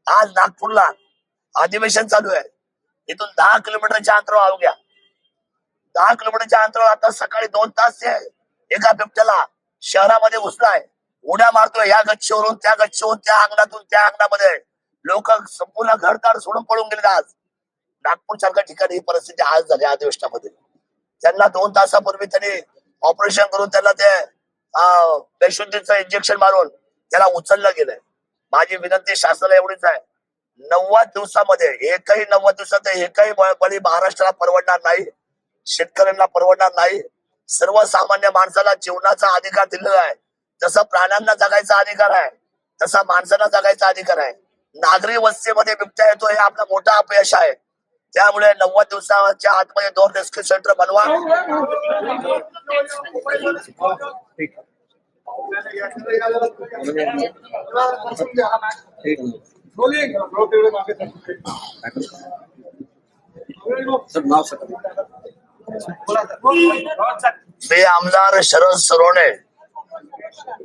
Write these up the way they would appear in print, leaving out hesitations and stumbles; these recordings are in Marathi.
आज नागपूरला अधिवेशन चालू आहे. इथून 10 किलोमीटरच्या अंतरावर अवघ्या 10 किलोमीटरच्या अंतरावर आता सकाळी 2 तास ते एका बिबट्याला शहरामध्ये घुसलाय. उड्या मारतोय या गच्चीवरून त्या गच्चीवरून, त्या अंगणातून त्या अंगणामध्ये. लोक संपूर्ण घरदार सोडून पळून गेले. आज नागपूर सारख्या ठिकाणी ही परिस्थिती आज झाली अधिवेशनामध्ये. त्यांना 2 तासापूर्वी त्यांनी ऑपरेशन करून त्यांना ते बेशुद्धीचं इंजेक्शन मारून त्याला उचललं गेलंय. माझी विनंती शासनाला एवढीच आहे, 90 दिवसामध्ये एकही बळी महाराष्ट्राला परवडणार नाही, शेतकऱ्यांना परवडणार नाही. सर्वसामान्य माणसाला जीवनाचा अधिकार दिलेला आहे. जसा प्राण्यांना जगायचा अधिकार आहे तसा माणसाला जगायचा अधिकार आहे. नागरी वस्तीमध्ये बिबट्या येतो हे आपलं मोठं अपयश आहे. त्यामुळे 90 दिवसाच्या आतमध्ये 2 रेस्क्यू सेंटर बनवा. मी आमदार शरद सोनवणे,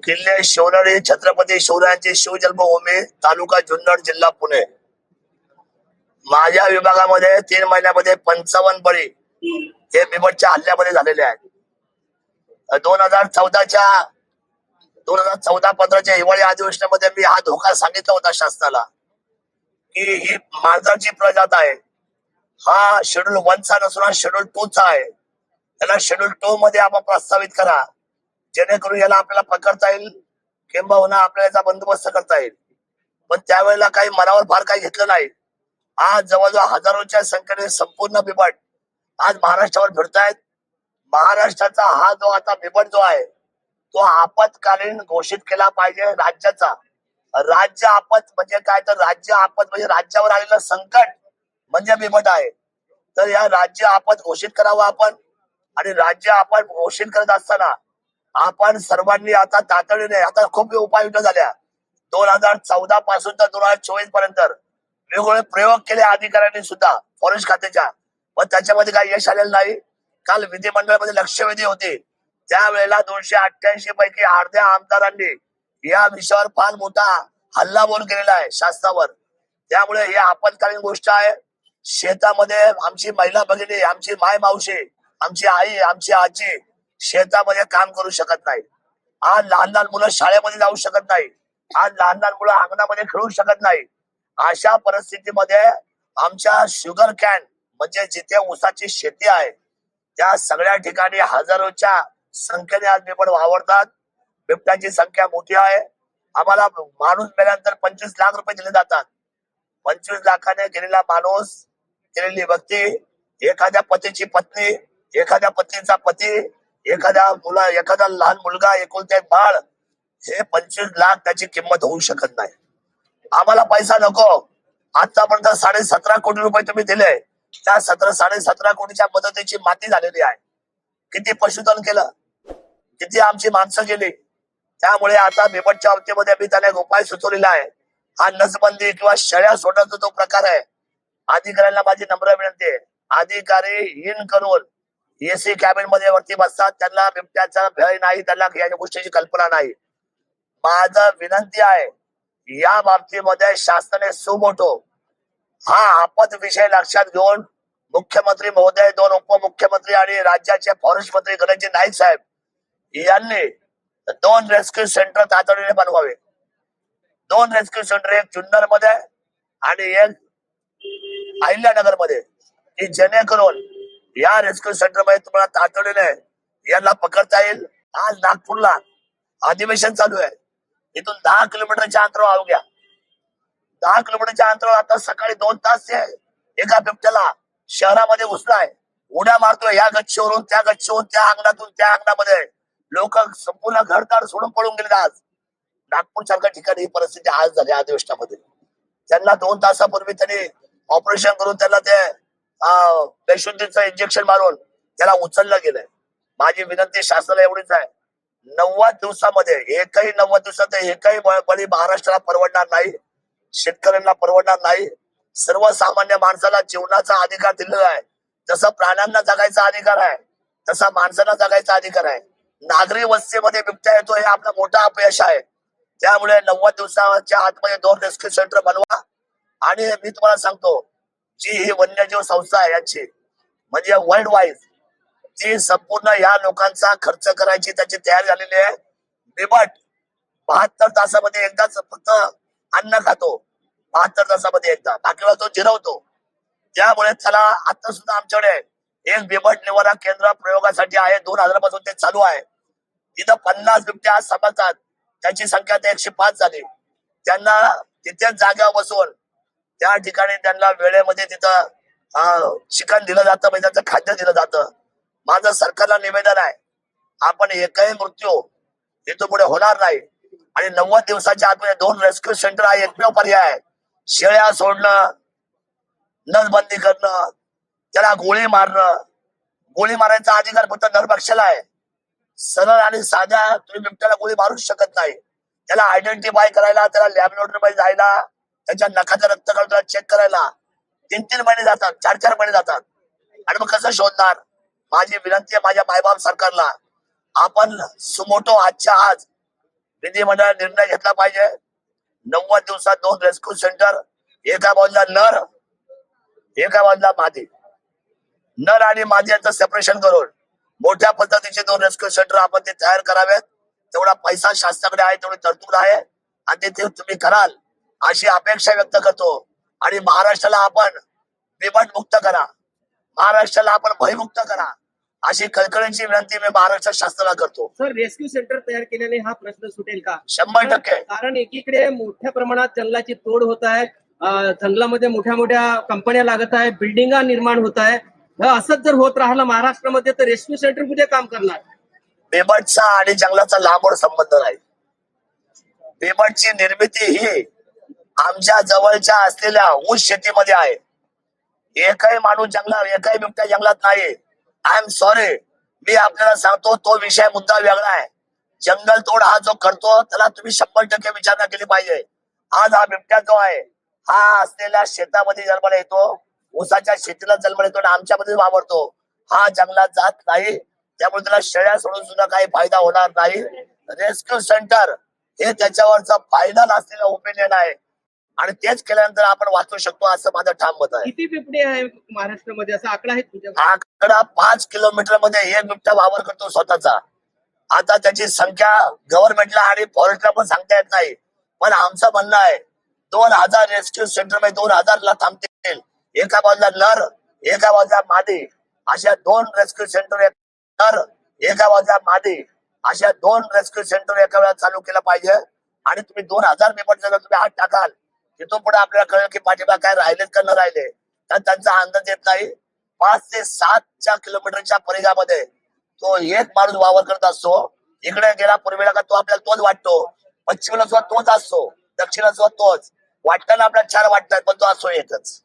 किल्ले शिवनेरी छत्रपती शिवरायांची शिवजन्मभूमी, तालुका जुन्नर, जिल्हा पुणे. माझ्या विभागामध्ये 3 महिन्यामध्ये 55 बळी हे बिबटच्या हल्ल्यामध्ये झालेले आहेत. 2014-15च्या हिवाळी अधिवेशनामध्ये मी हा धोका सांगितला होता शासनाला की ही मांजराची प्रजात आहे. हा शेड्यूल 1 चा नसून हा शेड्यूल 2 चा आहे. त्याला शेड्यूल 2 मध्ये आपण प्रस्तावित करा, जेणेकरून याला आपल्याला पकडता येईल किंबहुना आपल्याला याचा बंदोबस्त करता येईल. पण त्यावेळेला काही मनावर फार काही घेतलं नाही. आज जवळजवळ हजारोच्या संख्येने संपूर्ण बिबट आज महाराष्ट्रावर फिरतायत. महाराष्ट्राचा हा जो आता बिबट जो आहे तो आपत्कालीन घोषित केला पाहिजे राज्याचा. राज्य आपत म्हणजे काय, तर राज्य आपत म्हणजे राज्यावर आलेलं संकट म्हणजे बिबट आहे. तर या राज्य आपत घोषित करावं आपण. आणि राज्य आपत घोषित करत असताना आपण सर्वांनी आता तातडीने, आता खूप उपाययोजना झाल्या. 2014 पासून तर 2024 पर्यंत वेगवेगळे प्रयोग केले अधिकाऱ्यांनी सुद्धा फॉरेस्ट खात्याच्या, पण त्याच्यामध्ये काही यश आलेलं नाही. काल विधिमंडळामध्ये लक्षवेधी होते, त्यावेळेला 288 पैकी अर्ध्या आमदारांनी या विषयावर फार मोठा हल्लाबोल केलेला आहे शासनावर. त्यामुळे ही आपत्कालीन गोष्ट आहे. शेतामध्ये आमची महिला भगिनी, आमची माय मावशी, आमची आई, आमची आजी शेतामध्ये काम करू शकत नाही. आज लहान लहान मुलं शाळेमध्ये जाऊ शकत नाही. आज लहान लहान मुलं अंगणामध्ये खेळू शकत नाही. अशा परिस्थितीमध्ये आमच्या शुगर कॅन म्हणजे जिथे ऊसाची शेती आहे त्या सगळ्या ठिकाणी हजारोच्या संख्येने आज बिबट वावरतात. बिबट्यांची संख्या मोठी आहे. आम्हाला माणूस मेल्यानंतर 25 लाख रुपये दिले जातात. 25 लाखाने गेलेला माणूस, गेलेली व्यक्ती, एखाद्या पतीची पत्नी, एखाद्या पत्नीचा पती, एखादा लहान मुलगा, एकुलते एक बाळ, हे 25 लाख त्याची किंमत होऊ शकत नाही. आम्हाला पैसा नको. आतापर्यंत 17.5 कोटी रुपये तुम्ही दिले. त्या 17.5 कोटीच्या मदतीची माती झालेली आहे. किती पशुधन केलं, किती आमची माणसं गेली. त्यामुळे आता बिबटच्या बाबतीमध्ये मी त्याला एक उपाय सुचवलेला आहे. हा नसबंदी किंवा शेळ्या सोडण्याचा जो प्रकार आहे, अधिकाऱ्यांना माझी नम्र विनंती आहे, अधिकारी इन करून एसी कॅबिन मध्ये वरती बसतात, त्यांना बिबट्याचा भय नाही, त्यांना या गोष्टीची कल्पना नाही. माझं विनंती आहे या बाबतीमध्ये शासनाने सुमोटो हा आपत विषय लक्षात घेऊन मुख्यमंत्री महोदय, 2 उपमुख्यमंत्री आणि राज्याचे फॉरेस्ट मंत्री गणेशजी नाईक साहेब यांनी 2 रेस्क्यू सेंटर तातडीने बनवावे. 2 रेस्क्यू सेंटर, एक जुन्नर मध्ये आणि एक अहिल्यानगर मध्ये, की जेणेकरून या रेस्क्यू सेंटर मध्ये तुम्हाला तातडीने यांना पकडता येईल. आज नागपूरला अधिवेशन चालू आहे. इथून 10 किलोमीटरच्या अंतरावर अवघ्या 10 किलोमीटरच्या अंतरावर आता सकाळी 2 तास ते एका बिबट्याला शहरामध्ये घुसलाय. उड्या मारतोय या गच्चीवरून त्या गच्चीवरून, त्या अंगणातून त्या अंगणामध्ये. लोक संपूर्ण घरदार सोडून पळून गेले. आज नागपूर सारख्या ठिकाणी ही परिस्थिती आज झाली अधिवेशनामध्ये. त्यांना 2 तासापूर्वी त्यांनी ऑपरेशन करून त्यांना ते बेशुद्धीचं इंजेक्शन मारून त्याला उचललं गेलंय. माझी विनंती शासनाला एवढीच आहे, 90 दिवसामध्ये एकही बळी महाराष्ट्राला परवडणार नाही, शेतकऱ्यांना परवडणार नाही. सर्वसामान्य माणसाला जीवनाचा अधिकार दिलेला आहे. जसं प्राण्यांना जगायचा अधिकार आहे तसा माणसाला जगायचा अधिकार आहे. नागरी वस्तीमध्ये बिबट्या येतो हे आपलं मोठं अपयश आहे. त्यामुळे 90 दिवसाच्या आतमध्ये 2 रेस्क्यू सेंटर बनवा. आणि मी तुम्हाला सांगतो, जी ही वन्यजीव संस्था आहे याची म्हणजे वर्ल्ड वाईज जी संपूर्ण या लोकांचा खर्च करायची त्याची तयारी झालेली आहे. बिबट 72 तासामध्ये एकदाच फक्त अन्न खातो, 72 तासामध्ये एकदा, बाकी वेळा तो जिरवतो. त्यामुळे त्याला आता सुद्धा आमच्याकडे एक बिबट निवारा केंद्र प्रयोगासाठी आहे. 2000 पासून ते चालू आहे. तिथं 50 बिबट्या आज समजतात. त्याची संख्या आता 105 झाली. त्यांना तिथेच जाग्यावर बसून त्या ठिकाणी त्यांना वेळेमध्ये तिथं चिकन दिलं जातं, म्हणजे त्याचं खाद्य दिलं जातं. माझं सरकारला निवेदन आहे, आपण एकही मृत्यू इथून पुढे होणार नाही. आणि 90 दिवसाच्या आतमध्ये 2 रेस्क्यू सेंटर हा एकमेव पर्याय आहे. शेळ्या सोडणं, नसबंदी करणं, त्याला गोळी मारणं. गोळी मारायचा अधिकार फक्त नरभक्षाला आहे. सरळ आणि साध्या तुम्ही बिबट्याला गोळी मारूच शकत नाही. त्याला आयडेंटिफाय करायला, त्याला लॅबोरेटरीमध्ये जायला, त्याच्या नखाचं रक्त काढून चेक करायला 3-3 महिने जातात, 4-4 महिने जातात. आणि मग कसं शोधणार? माझी विनंती आहे माझ्या मायबाप सरकारला, आपण सुमोटो आजच्या आज विधिमंडळाने निर्णय घेतला पाहिजे. 90 दिवसात 2 रेस्क्यू सेंटर, एका बाजूला नर, एका बाजूला मादी. नर आणि मादी यांचं सेपरेशन करून मोठ्या पद्धतीचे 2 रेस्क्यू सेंटर आपण ते तयार करावेत. तेवढा पैसा शासनाकडे आहे, तेवढी तरतूद आहे आणि ते तुम्ही कराल अशी अपेक्षा व्यक्त करतो. आणि महाराष्ट्राला आपण बिबट मुक्त करा, महाराष्ट्राला आपण भयमुक्त करा अशी कळकळीची विनंती मी महाराष्ट्र शासनाला करतो. सर, रेस्क्यू सेंटर तयार केल्याने हा प्रश्न सुटेल का? 100%. कारण एकीकडे मोठ्या प्रमाणात जंगलाची तोड होत आहे, जंगलामध्ये मोठ्या मोठ्या कंपन्या लागत आहे, बिल्डिंगा निर्माण होत आहे. असंच जर होत राहिलं महाराष्ट्रामध्ये तर रेस्क्यू सेंटर कुठे काम करणार? बिबटचा आणि जंगलाचा लांबवर संबंध नाही. बिबटची निर्मिती ही आमच्या जवळच्या असलेल्या ऊस शेतीमध्ये आहे. एकही माणूस जंगलात, एकही बिबट्या जंगलात नाही. आय एम सॉरी, मी आपल्याला सांगतो तो विषय मुद्दा वेगळा आहे. जंगल तोड हा जो करतो त्याला तुम्ही 100% विचारणा केली पाहिजे. आज हा बिबट्या जो आहे हा असलेल्या शेतामध्ये जन्माला येतो, ऊसाच्या शेतीला जन्माला येतो आणि आमच्यामध्ये वावरतो. हा जंगलात जात नाही, त्यामुळे त्याला शेळ्या सोडून सुद्धा काही फायदा होणार नाही. रेस्क्यू सेंटर हे त्याच्यावरचा फायनल असलेला ओपिनियन आहे आणि तेच केल्यानंतर आपण वाचू शकतो असं माझं ठाम मत आहे. किती बिबटे आहे महाराष्ट्रामध्ये, असा आकडा आहे तुमच्याकडे? आकडा 5 किलोमीटर मध्ये एक बिबट्या वावर करतो स्वतःचा. आता त्याची संख्या गव्हर्नमेंटला आणि फॉरेस्टला पण सांगता येत नाही, पण आमचं म्हणणं आहे 2000 रेस्क्यू सेंटर मध्ये 2000 थांबतील. एका बाजूला नर, एका बाजूला मादी, अशा 2 रेस्क्यू सेंटर, नर एका बाजूला मादी, अशा 2 रेस्क्यू सेंटर एका वेळा चालू केलं पाहिजे. आणि तुम्ही 2000 बिबट जर तुम्ही हात टाकाल, तिथून पुढे आपल्याला कळलं की पाठीमागे काय राहिलेत का न राहिले, तर त्यांचा अंदाज येत नाही. 5 ते 7 किलोमीटरच्या परिघामध्ये तो एक माणूस वावर करत असतो. इकडे गेला पूर्वेला का तो आपल्याला तोच वाटतो, पश्चिमेला सुद्धा तोच असतो, दक्षिणेला सुद्धा तोच. वाटताना आपल्याला 4 वाटतात, पण तो असतो एकच.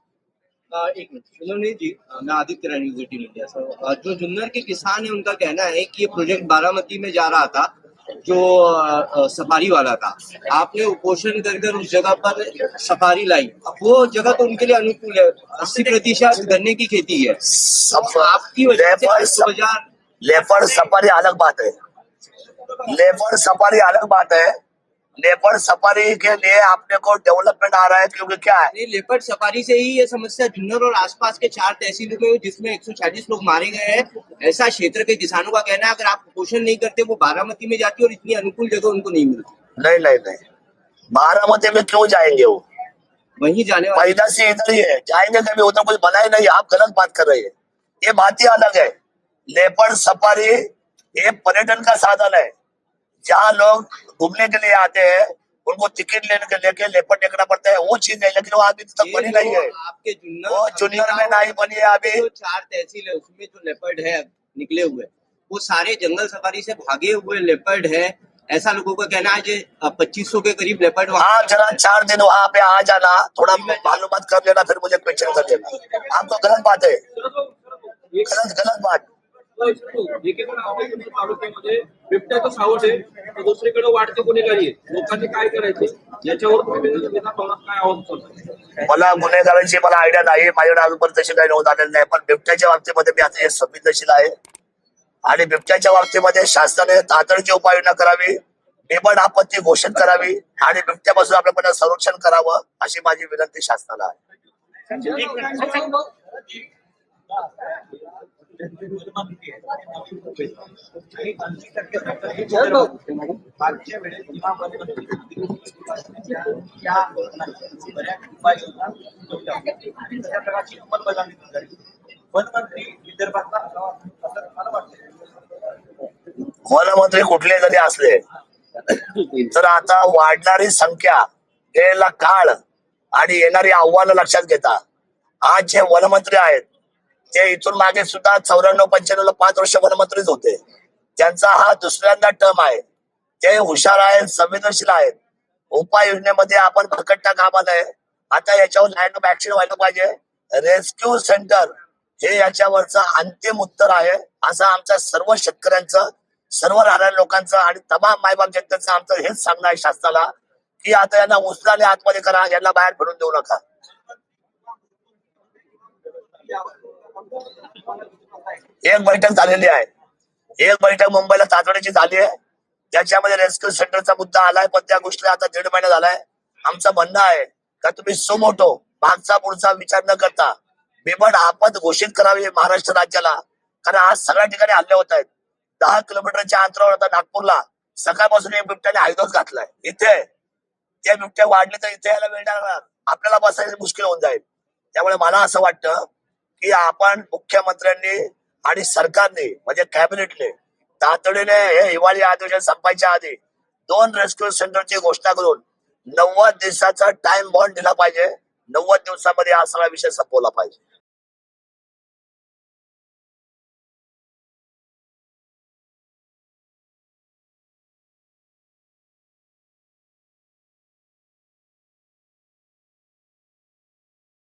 एक मिनट सुनोनी जी, मैं आदित्य रानी यूटी मीडिया। सर, जो जुन्नर के किसान है उनका कहना है कि ये प्रोजेक्ट बारामती में जा रहा था, जो सफारी वाला था, आपने उपोषण कर उस जगह पर सफारी लाई। वो जगह तो उनके लिए अनुकूल है, 80% गन्ने की खेती है। आपकी वजह से 2000 लेपर्ड सफारी अलग बात है, लेपर्ड सफारी अलग बात है। लेपर्ड सफारी के लिए आपने को डेवलपमेंट आ रहा है, क्योंकि क्या है, लेपर्ड सफारी से ही ये समस्या जुन्नर और आसपास के 4 तहसीलों में, जिसमें 140 लोग मारे गए हैं, ऐसा क्षेत्र के किसानों का कहना है। अगर आप पोषण नहीं करते वो बारामती में जाती और इतनी अनुकूल जगह उनको नहीं मिलती। नहीं नहीं नहीं, बारामती में क्यों जाएंगे वो, वहीं जाने वाले पैदा से इधर ही है, जाएंगे कभी, उधर कुछ बना ही नहीं। आप गलत बात कर रहे हैं, ये बात ही अलग है। लेपर्ड सफारी ये पर्यटन का साधन है, जहाँ लोग घूमने के लिए आते हैं उनको टिकट लेके लेपर्ड देखना पड़ता है, वो चीज है। लेकिन वो अभी तक बनी नहीं है, आपके जुन्नर, वो जुन्नर में नहीं बनी है अभी। जो 4 तहसील है उसमें जो लेपर्ड है निकले हुए, वो सारे जंगल सफारी से भागे हुए लेपर्ड है, ऐसा लोगों का कहना है। जो 2500 के करीब लेपर्ड हाँ, जरा 4 दिन वहाँ पे आ जाना, थोड़ा मालूमात कर लेना, फिर मुझे क्वेश्चन कर लेना। आपको गलत बात है, गलत बात। तालुक्यामध्ये बिबट्याचं सावट आहे, तर दुसरीकडे वाढती गुन्हेगारी आहे, लोकांनी काय करायचे याच्यावर तुम्ही काय आवाज? मला गुन्हेगारांची मला आयडिया नाही, माझ्याकडे अजूनपर्यंत तशी काही नोंद आलेली नाही, पण बिबट्याच्या बाबतीमध्ये मी आता संवेदनशील आहे आणि बिबट्याच्या बाबतीमध्ये शासनाने तातडीची उपाययोजना करावी, बेबड आपत्ती घोषित करावी आणि बिबट्यापासून आपल्याकडे संरक्षण करावं अशी माझी विनंती शासनाला आहे. मागच्या वेळेस जेव्हा या बऱ्याच उपाययोजना तशा प्रकारची अंमलबजावणी झाली. वनमंत्री विदर्भातला असावा असं मला वाटतं. वनमंत्री कुठले जरी असले तर आता वाढणारी संख्या, गेलेला काळ आणि येणारी आव्हानं लक्षात घेता आज जे वनमंत्री आहेत ते इथून मागे सुद्धा 94-95 5 वर्ष वनमंत्रीच होते. त्यांचा हा दुसऱ्यांदा टर्म आहे. ते हुशार आहेत, संवेदनशील आहेत. उपाययोजनेमध्ये आपण भरकटता कामा नये. आता याच्यावर लाईन ऑफ ऍक्शन व्हायला पाहिजे. रेस्क्यू सेंटर हे याच्यावरचं अंतिम उत्तर आहे असं आमच्या सर्व शेतकऱ्यांचं, सर्व राहणाऱ्या लोकांचं आणि तमाम मायबाप जनतेचं आमचं हेच सांगणं आहे शासनाला की आता यांना उचलाने आतमध्ये करा, यांना बाहेर फिरून देऊ नका. एक बैठक झालेली आहे. एक बैठक मुंबईला तातडीची झाली आहे. त्याच्यामध्ये रेस्क्यू सेंटरचा मुद्दा आलाय, पण त्या गोष्टीला आता 1.5 महिना झालाय. आमचं म्हणणं आहे का तुम्ही सुमोटो मागचा पुढचा विचार न करता बेबड आपत घोषित करावी महाराष्ट्र राज्याला. कारण आज सगळ्या ठिकाणी हल्ले होत आहेत. 10 किलोमीटरच्या अंतरावर आता नागपूरला सकाळपासून एक बिबट्याने हायदोस घातलाय. इथे ते बिबट्या वाढले तर इथे यायला वेळ लागणार, आपल्याला बसायला मुश्किल होऊन जाईल. त्यामुळे मला असं वाटतं की आपण मुख्यमंत्र्यांनी आणि सरकारने म्हणजे कॅबिनेटने तातडीने हे हिवाळी अधिवेशन संपायच्या आधी 2 रेस्क्यू सेंटरची घोषणा करून 90 दिवसाचा टाइम बॉन्ड दिला पाहिजे. 90 दिवसामध्ये हा सगळा विषय संपवला पाहिजे.